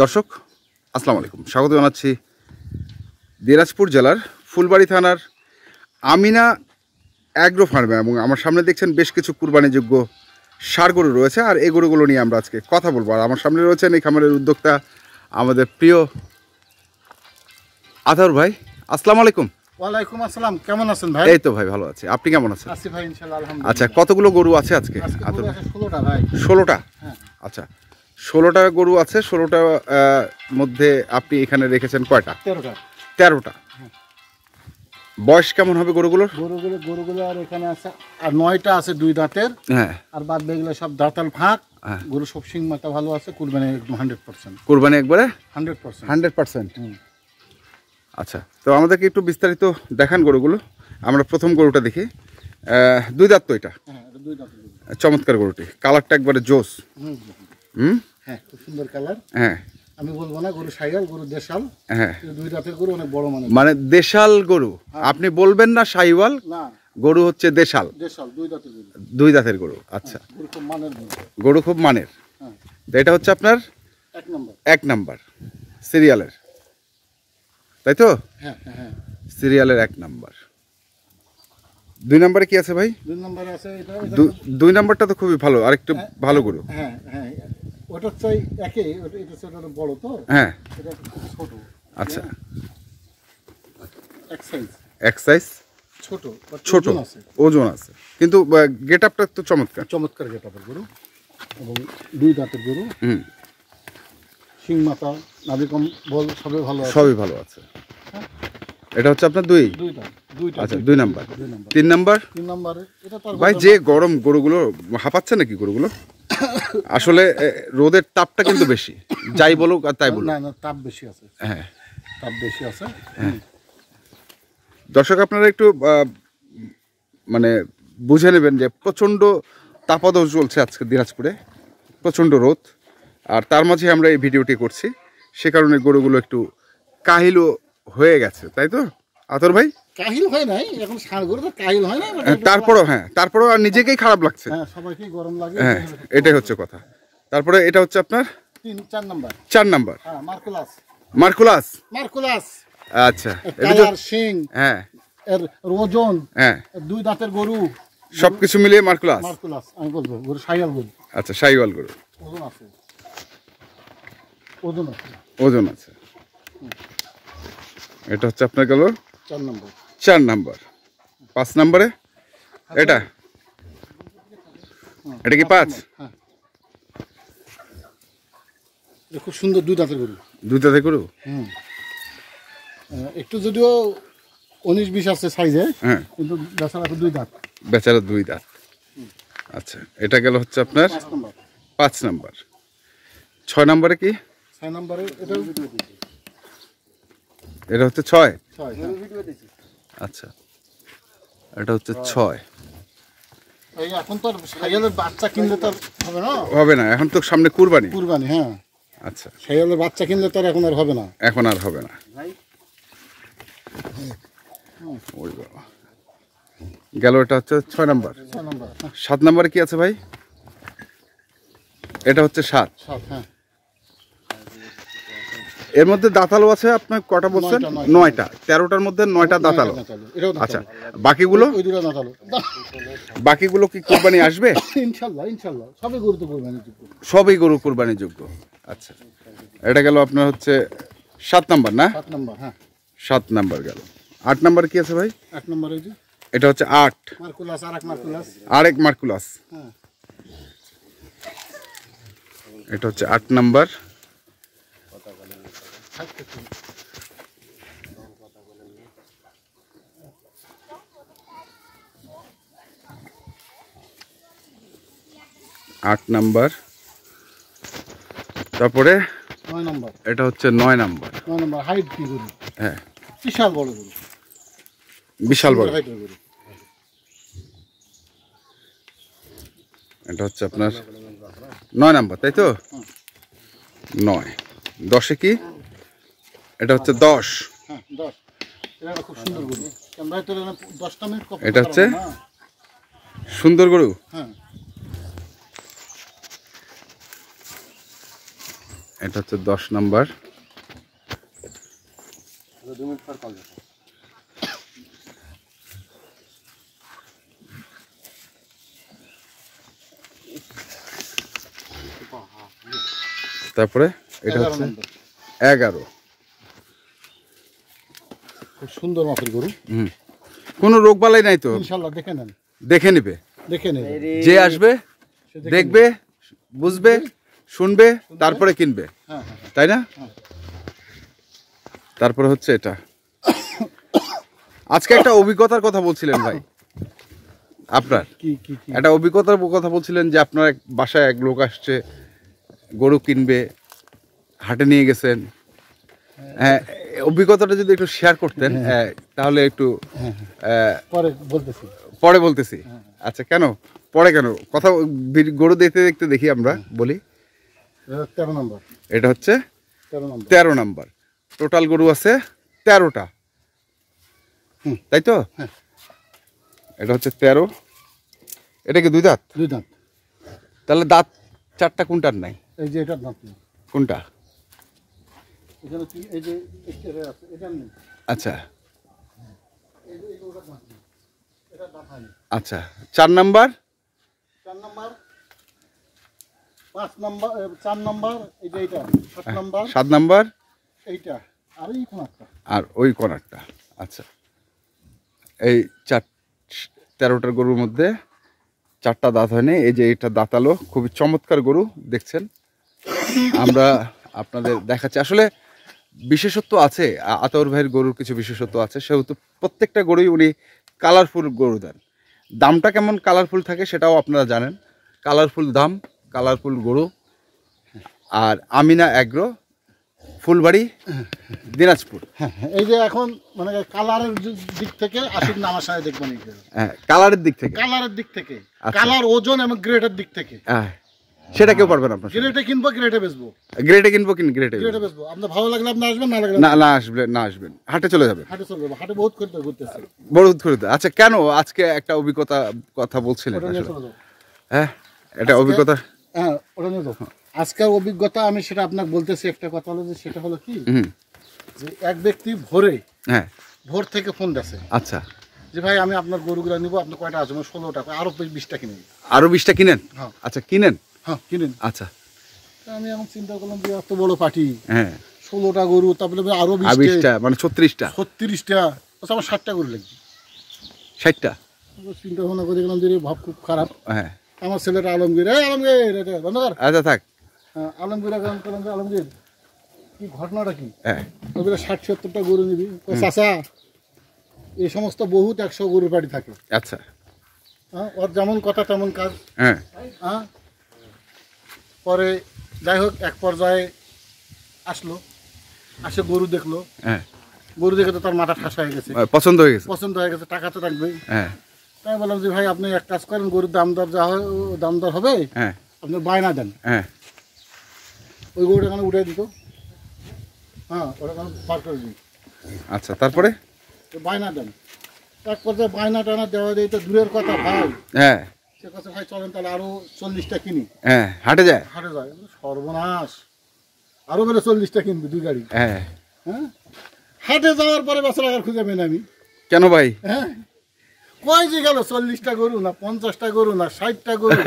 দর্শক আসসালামু আলাইকুম, স্বাগত জানাচ্ছি দিনাজপুর জেলার ফুলবাড়ি থানার আমিনা অ্যাগ্রো ফার্মে। এবং আমার সামনে দেখছেন বেশ কিছু কুরবানিযোগ্য ষাঁড় গরু রয়েছে, আর এই গরুগুলো নিয়ে আমরা আজকে কথা বলবো। আর আমার সামনে রয়েছেন এই খামারের উদ্যোক্তা আমাদের প্রিয় আতর ভাই। আসসালামু আলাইকুম। ওয়ালাইকুম আসসালাম, কেমন আছেন ভাই? এই তো ভাই ভালো আছি, আপনি কেমন আছেন? আছি ভাই ইনশাআল্লাহ, আলহামদুলিল্লাহ। আচ্ছা, কতগুলো গরু আছে আজকে? আতর ভাই 16টা ভাই। 16টা? হ্যাঁ। আচ্ছা, 16টা গরু আছে। 16টা মধ্যে আপনি এখানে রেখেছেন কয়টা? 13টা। 13টা। বয়স কেমন হবে গরুগুলোর? গরুগুলো আর এখানে আছে আর 9টা আছে 2 দাঁতের। হ্যাঁ। আর বাদ বাকিগুলো সব দাঁতাল ফাঁক। হ্যাঁ। গরু সব সিং মাথা ভালো আছে, কুরবানি একদম 100%। কুরবানি একবারে 100%। 100%। আচ্ছা, তো আমাদেরকে একটু বিস্তারিত দেখান গরুগুলো। আমরা প্রথম গরুটা দেখি। 2 দাঁত তো এটা? হ্যাঁ, এটা 2 দাঁতের গরু। চমৎকার গরুটি, কালারটা একবারে জোস। হ্যাঁ, খুব সুন্দর কালার। হ্যাঁ, আমি বলবো না গরু শাইওয়াল, গরু দেশাল। হ্যাঁ, 2 দাঁতের গরু, অনেক বড় মানে দেশাল গরু। আপনি বলবেন না শাইওয়াল, না গরু হচ্ছে দেশাল। দেশাল 2 দাঁতের গরু। 2 দাঁতের গরু। আচ্ছা, গরু খুব মানের গরু। গরু খুব মানের। হ্যাঁ, এটা হচ্ছে আপনার 1 নম্বর। 1 নাম্বার সিরিয়ালের, তাই তো? হ্যাঁ হ্যাঁ হ্যাঁ, সিরিয়ালের 1 নাম্বার। 2 নাম্বারে কি আছে ভাই? 2 নম্বরে আছে এটা। 2 নাম্বারটা তো খুবই ভালো, আরেকটু ভালো গরু। হ্যাঁ হ্যাঁ, ওটা চাই একই, এটা ছোট বড় তো। হ্যাঁ, এটা খুব ছোট। আচ্ছা, এক সাইজ, এক সাইজ ছোট ছোট, ওজন আছে, কিন্তু গেট আপটা তো চমৎকার। চমৎকার গেটাপের গরু এবং 2 দাঁতের গরু। শিং মাথা, নাভি কম বল সবই ভালো আছে। সবই ভালো আছে। এটা হচ্ছে আপনার 2 দাঁত, 2টা। আচ্ছা, 2 নাম্বার। 3 নাম্বার? 3 নম্বরে এটা তার ভাই যে গরম, গরুগুলো হাঁপাচ্ছে নাকি গরুগুলো? আসলে রোদের তাপটা কিন্তু বেশি, যাই বলুক আর তাই বলুক। না না, তাপ বেশি আছে। হ্যাঁ, তাপ বেশি আছে। দর্শক আপনারা একটু মানে বুঝে নেবেন যে প্রচণ্ড তাপদাহ চলছে আজকে দিনাজপুরে, প্রচণ্ড রোদ। আর তার মাঝে আমরা এই ভিডিওটি করছি, সে কারণে গরুগুলো একটু কাহিলও হয়ে গেছে, তাই তো আতর ভাই? কাহিল হয় নাই এখন, ষাঁড় গরু তো কাহিল হয় না। তারপরও আর নিজেকেই খারাপ লাগছে। হ্যাঁ, সবাইকেই গরম লাগে। হ্যাঁ, এটাই হচ্ছে কথা। তারপরে এটা হচ্ছে আপনার 4 নাম্বার। 4 নাম্বার। হ্যাঁ, মার্কুলাস। মার্কুলাস। আচ্ছা, কালার, শিং, হ্যাঁ, এর ওজন, হ্যাঁ, 2 দাঁতের গরু, সবকিছু মিলিয়ে মার্কুলাস। আমি বলবো গরু শাইওয়াল গরু। আচ্ছা, শাইওয়াল গরু। ওজন আছে। ওজন আছে। এটা হচ্ছে আপনার গেল 4 নম্বর। 4 নাম্বার। 5 নাম্বারে এটা কি 5? হ্যাঁ, এটা খুব সুন্দর 2 দাঁতের গরু। 2 দাঁতের গরু। একটু যদিও 19-20 আছে সাইজে, হ্যাঁ, কিন্তু বেচারা 2 দাঁত। বেচারা 2 দাঁত। আচ্ছা, এটা গেল হচ্ছে আপনার 5 নম্বর। 5 নাম্বার। 6 নাম্বারে কি? 6 নম্বরে এটা হচ্ছে 6। 6। আচ্ছা, এটা হচ্ছে 6। এই এখন তো শাইওয়ালের বাচ্চা কিনলে তো হবে না, এখন তো সামনে কুরবানি। হ্যাঁ। আচ্ছা, শাইওয়ালের বাচ্চা কিনলে তো এখন আর হবে না। এখন আর হবে না। ওই বাবা, গেল। এটা হচ্ছে 6 নাম্বার। 6 নম্বর। 7 নাম্বারে কি আছে ভাই? এটা হচ্ছে 7। হ্যাঁ, এর মধ্যে দাঁতালো আছে আপনার কটা বলছেন? 9টা। 13টার মধ্যে 9টা দাঁতালো। আচ্ছা, বাকিগুলো কি কুরবানি আসবে? ইনশাআল্লাহ সবই গরু তো কুরবানিযোগ্য। সবই গরু কুরবানিযোগ্য। আচ্ছা, এটা গেল আপনার হচ্ছে 7 নাম্বার না? 7 নম্বর। হ্যাঁ, 7 নাম্বার গেল। 8 নাম্বার কি আছে ভাই? 8 নম্বর। এই যে এটা হচ্ছে 8। মার্কুলাস, আরেক মার্কুলাস। হ্যাঁ, এটা হচ্ছে 8 নাম্বার। তারপরে 9 নম্বর। এটা হচ্ছে 9 নাম্বার। 9 নম্বর হাইট কি গরু? হ্যাঁ, বিশাল বড় গরু, বিশাল বড়। হাইটের গরু। এটা হচ্ছে আপনার 9 নাম্বার, তাই তো? 9। 10-এ কি? এটা হচ্ছে 10। হ্যাঁ, 10। এটা খুব সুন্দর গরু। ক্যামেরায় তো 10টা মিনিট কত? এটা হচ্ছে সুন্দর গরু। হ্যাঁ, এটা হচ্ছে 10 নাম্বার। তারপরে এটা হচ্ছে 11। খুব সুন্দর মাপের গরু, কোনো রোগ বালাই নাই তো? ইনশাআল্লাহ দেখে নেন, দেখে নিবে, দেখে নেন। যে আসবে দেখবে, বুঝবে, শুনবে, তারপরে কিনবে, হ্যাঁ, তাই না? তারপরে হচ্ছে এটা। আজকে একটা অভিজ্ঞতার কথা বলছিলেন ভাই, আপনার কি কি কি একটা অভিজ্ঞতার কথা বলছিলেন যে আপনার বাসায় এক লোক আসছে, গরু কিনবে, হাটে নিয়ে গেছেন। হ্যাঁ, অভিজ্ঞতাটা যদি একটু শেয়ার করতেন তাহলে একটু পরে বলতেছি। পরে বলতেছি। আচ্ছা, কেন পরে, কেন কথা, গরু দেখতে দেখতে দেখি আমরা বলি। 13 নম্বর, এটা হচ্ছে 13 নম্বর। 13 নাম্বার। টোটাল গরু আছে 13টা, তাই তো? হ্যাঁ। এটা হচ্ছে 13। এটা কি 2 দাঁত? 2 দাঁত। তাহলে দাঁত 4টা কোনটার নাই? এই যে এটার দাঁত নেই। কোনটা? এখানে কি এই যে এটা আছে, এটা নেই। আচ্ছা এই যে এই গরুটার দাঁত নেই, এটার দাঁত হয়নি। আচ্ছা, 4 নাম্বার, 4 নম্বর, 5 নম্বর, 4 নম্বর, এই যে এটা 7 নম্বর, 7 নাম্বার, এইটা আর এই কোণাটা। আর ওই কর্নারটা। আচ্ছা, এই 13টার গরুর মধ্যে 4টা দাঁত হয়নি। এই যে এটা দাঁতালো, খুবই চমৎকার গরু দেখছেন। আমরা আপনাদের দেখাচ্ছি। আসলে বিশেষত্ব আছে, আতাউর ভাইয়ের গরুর কিছু বিশেষত্ব আছে, সেহেতু প্রত্যেকটা গরুই উনি কালারফুল গরু দেন। দামটা কেমন কালারফুল থাকে সেটাও আপনারা জানেন। কালারফুল দাম, কালারফুল গরু। আর আমিনা অ্যাগ্রো, ফুলবাড়ি, দিনাজপুর। হ্যাঁ, এই যে এখন মানে কালারের দিক থেকে আসুন না আমার সাথে দেখবেন। হ্যাঁ, কালারের দিক থেকে, কালারের দিক থেকে, আচ্ছা। কালার, ওজন এবং গ্রেডের দিক থেকে। হ্যাঁ, সেটা কেউ পারবেন আপনার। গ্রেডে কিনবো, গ্রেডে বেচবো, গ্রেটে কিনবো, গ্রেটে গ্রেডে বেচবো। আপনার ভালো লাগলে আপনি আসবেন, না লাগলে না, না আসবেন, না আসবেন, হাটে চলে যাবেন। হাটে চলে যাবো। হাটে বহুত করতে ঘুরতেছে। বড় করে। আচ্ছা, কেন আজকে একটা অভিজ্ঞতা কথা বলছিলেন ওটা নিয়ে আসলে? চলে যাবো। হ্যাঁ, এটা অভিজ্ঞতা। হ্যাঁ, ওটা নিয়ে যাবো। আজকের অভিজ্ঞতা আমি সেটা আপনাকে বলতেছি। একটা কথা হলো যে সেটা হলো কি, যে এক ব্যক্তি হ্যাঁ, ভোর থেকে ফোন দিয়েছে আচ্ছা, যে ভাই আমি আপনার গরুগুলো নিবো, আপনি কয়টা আসবেন? 16টা, আরো 20টা কিনে। আরো 20টা কিনেন? হ্যাঁ। আচ্ছা, কিনেন। হ্যাঁ, কিনেন। আচ্ছা, তা আমি এখন চিন্তা করলাম যে এত বড় পার্টি, হ্যাঁ, 16টা গরু, তারপরে আরো 20টা মানে 36টা, 36টা, আমার 60টা গরু লাগবে। 60টা। চিন্তা ভাবনা করে দেখলাম যে ভাব খুব খারাপ। হ্যাঁ, আমার ছেলেটা আলমগীর, আলমগীর বন্ধ কর। আচ্ছা থাক। আলমগীর করলাম যে আলমগীর কি ঘটনাটা কি? হ্যাঁ, 60-70টা গরু নিবি? চাচা, এই সমস্ত বহুত 100 গরুর বাড়ি থাকে। আচ্ছা, হ্যাঁ, ওর যেমন কথা তেমন কাজ। হ্যাঁ, হ্যাঁ, পরে যাই হোক এক পর্যায়ে আসলো, আসে গরু দেখলো। হ্যাঁ, গরু দেখে তো তার মাথা ঠাস হয়ে গেছে, পছন্দ হয়ে গেছে। পছন্দ হয়ে গেছে, টাকা তো রাখবেই। হ্যাঁ, তাই বললাম যে ভাই আপনি এক কাজ করেন, গরুর দাম দর যা হয় দাম দর হবে, হ্যাঁ, আপনি বায়না দেন। হ্যাঁ, ওই গরুটা এখানে উঠে দিত। হ্যাঁ, ওটা এখানে পার করে দিই। আচ্ছা, তারপরে বায়না দেন। এক পর্যায়ে বায়না টানা দেওয়া দিয়ে তো দূরের কথা ভাই, হ্যাঁ, সে কথা ভাই চলেন তাহলে আরো 40টা কিনি। হ্যাঁ, হাটে যায়। হাটে যায়, সর্বনাশ, আরো বেড়ে 40টা কিনবি 2 গাড়ি। হ্যাঁ, হ্যাঁ, হাটে যাওয়ার পরে বেচা লাগার খুঁজে পেন আমি। কেন ভাই? হ্যাঁ, কয় যে গেল 40টা গরু না 50টা গরু না 60টা গরু,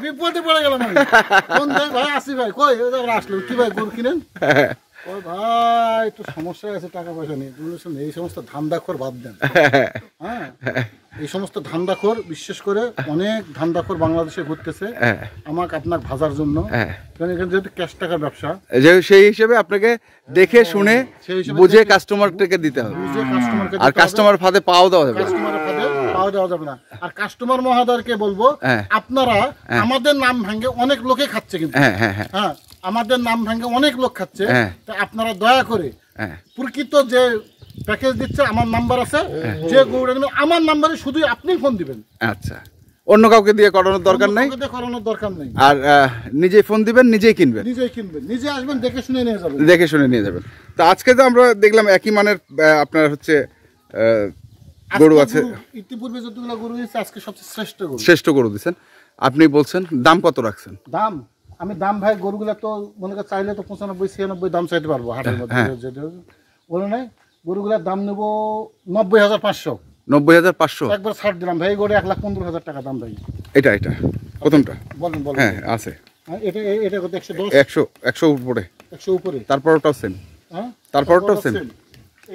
বিপদে পড়ে গেলাম আমি। কোন ভাই আসি ভাই, কই আসলো কি ভাই গরু কিনেন? ও ভাই একটু সমস্যা আছে, টাকা পয়সা নেই। এই সমস্ত ধান্দাখোর বাদ দেন। হ্যাঁ, এই সমস্ত ধান্দাখোর, বিশেষ করে অনেক ধান্দাখোর বাংলাদেশে ঘুরতেছে আমাকে আপনাকে ভাজার জন্য। কারণ এখানে যেহেতু ক্যাশ টাকার ব্যবসা, সেই হিসেবে আপনাকে দেখে শুনে বুঝে কাস্টমারকে দিতে হবে। আর কাস্টমার ফাঁদে পাও দেওয়া যাবে, কাস্টমারের ফাঁদে পাওয়া দেওয়া যাবে না। আর কাস্টমার মহাদরকে বলবো, আপনারা আমাদের নাম ভাঙে অনেক লোকে খাচ্ছে, কিন্তু হ্যাঁ আমাদের নাম ভাঙে অনেক লোক খাচ্ছে। তো আপনারা দয়া করে প্রকৃত যে প্যাকেজ দিচ্ছে, আমার নাম্বার আছে, যে গরুটা নেবেন আমার নাম্বারে শুধু আপনি ফোন দিবেন। আচ্ছা, অন্য কাউকে দিয়ে করানোর দরকার নাই, করানোর দরকার নেই। আর নিজেই ফোন দিবেন, নিজেই কিনবেন, নিজেই কিনবেন, নিজে আসবেন, দেখে শুনে নিয়ে যাবেন, দেখে শুনে নিয়ে যাবেন। তো আজকে তো আমরা দেখলাম একই মানের আপনার হচ্ছে গরু আছে। ইতিপূর্বে যতগুলো গরু দিয়েছে আজকে সবচেয়ে শ্রেষ্ঠ গরু, শ্রেষ্ঠ গরু দিচ্ছেন। আপনি বলছেন দাম কত রাখছেন? দাম আমি দাম ভাই গরুগুলা তো মনে করে চাইলে তো 95-96 দাম চাইতে পারবো হাটের মধ্যে হ্যাঁ। যেটা বলে নাই গরুগুলার দাম নেবো 90,500 90,500 একবার ছাড় দিলাম ভাই গরু 1,15,000 টাকা দাম ভাই এটা প্রথমটা বলেন বলেন হ্যাঁ আছে হ্যাঁ, এটা কত 110 100 উপরে 100 উপরে তারপরটাও সেম হ্যাঁ তারপরটাও সেম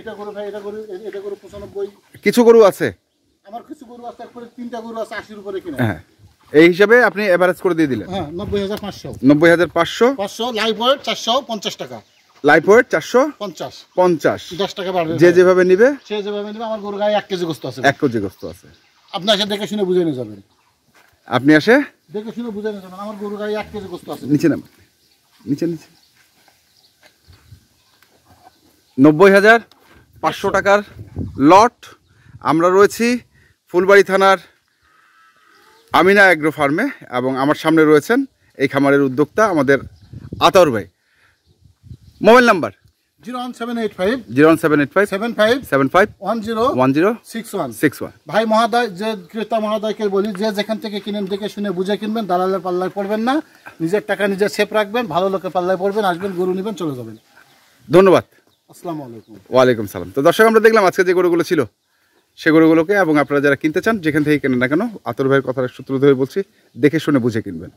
এটা করে ভাই এটা করে 95 কিছু গরু আছে আমার কিছু গরু আছে একবারে 3টা গরু আছে 80 উপরে কিনা হ্যাঁ এই হিসাবে আপনি এভারেজ করে দিয়ে দিলেন হ্যাঁ 90,500 90,500 500 লাইভ ওয়েট 450 টাকা লাইফ ওয়েট 450 50 10 টাকা বাড়বে যে যেভাবে নিবে সে যেভাবে নেবে আমার গরু গায়ে 1 কেজি গোস্ত আছে 1 কেজি গোস্ত আছে আপনি এসে দেখে শুনে বুঝে নিয়ে যাবেন আপনি আসে দেখে শুনে বুঝে নিয়ে যাবেন আমার গরু গায়ে 1 কেজি গোস্ত আছে নিচে নাম নিচে 90,500 টাকার লট আমরা রয়েছি ফুলবাড়ি থানার আমিনা অ্যাগ্রো ফার্মে এবং আমার সামনে রয়েছেন এই খামারের উদ্যোক্তা আমাদের আতাউর ভাই মোবাইল নাম্বার 01785 01785 75 75 10 10 61 61 ভাই মহাদয় যে ক্রেতা মহাদয়কে বলি যে যেখান থেকে কিনেন দেখে শুনে বুঝে কিনবেন দালালের পাল্লায় পড়বেন না নিজের টাকা নিজে সেফ রাখবেন ভালো লোকের পাল্লায় পড়বেন আসবেন গরু নেবেন চলে যাবেন ধন্যবাদ আসসালামু আলাইকুম ওয়ালাইকুম সালাম তো দর্শক আমরা দেখলাম আজকে যে গরুগুলো ছিল সে গরুগুলোকে এবং আপনারা যারা কিনতে চান যেখান থেকে কেনেন না কেন আতর ভাইয়ের কথার সূত্র ধরে বলছি দেখে শুনে বুঝে কিনবেন